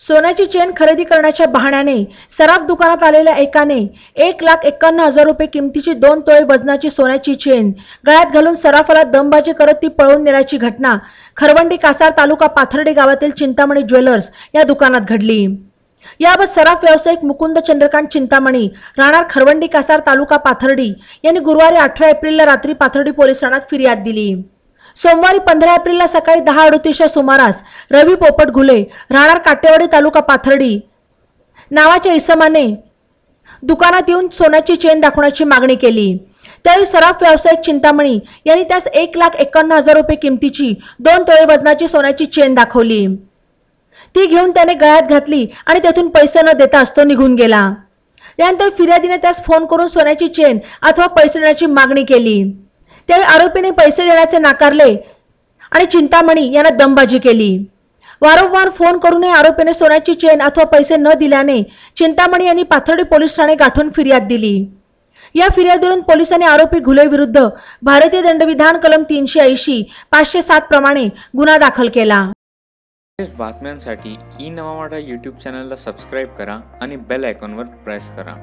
सोन्याची चेन खरेदी करण्याच्या बहाण्याने सराफ दुकानात आलेल्या एकाने 1,51,000 रुपये किमतीची 2 तोळे वजनाची सोन्याची चेन गळ्यात घालून सराफाला दमबाजी करत ती पळून नेल्याची घटना खरवंडी कासार तालुका पाथर्डी गावातील चिंतामणी ज्वेलर्स या दुकानात घडली। याबाबत सराफ व्यावसायिक मुकुंद चंद्रकांत चिंतामणी राहणार खरवंडी कासार तालुका पाथर्डी यांनी गुरुवारी 18 एप्रिलला रात्री पाथर्डी पोलीस ठाण्यात फिर्याद दिली। सोमवारी 15 एप्रिलला सकाळी 10:38च्या सुमारास रवी पोपट घुले राहणार काटेवाडी तालुका पाथर्डी नावाच्या इसमाने दुकानात येऊन सोन्याची चेन दाखवण्याची मागणी केली। त्यावेळी सराफ व्यावसायिक चिंतामणी यांनी त्यास 1,51,000 रुपये किमतीची 2 तोळे वजनाची सोन्याची चेन दाखवली। ती घेऊन त्याने गळ्यात घातली आणि तेथून पैसे न देता तो निघून गेला। त्यानंतर फिर्यादीने त्यास फोन करून सोन्याची चेन अथवा पैसे देण्याची मागणी केली। त्यावेळी आरोपीने पैसे देण्याचे नाकारले आणि चिंतामणी यांना दमबाजी केली। वारंवार फोन करूनही आरोपीने सोन्याची चेन अथवा पैसे न दिल्याने चिंतामणी यांनी पाथर्डी पोलीस ठाणे गाठून फिर्याद दिली। या फिर्यादीवरून पोलिसांनी आरोपी घुले विरुद्ध भारतीय दंडविधान कलम 380 507 प्रमाणे गुन्हा दाखल केला। बातम्यांसाठी ई नवा यूट्यूब चॅनलला सबस्क्राइब करा आणि बेल आयकॉनवर प्रेस करा।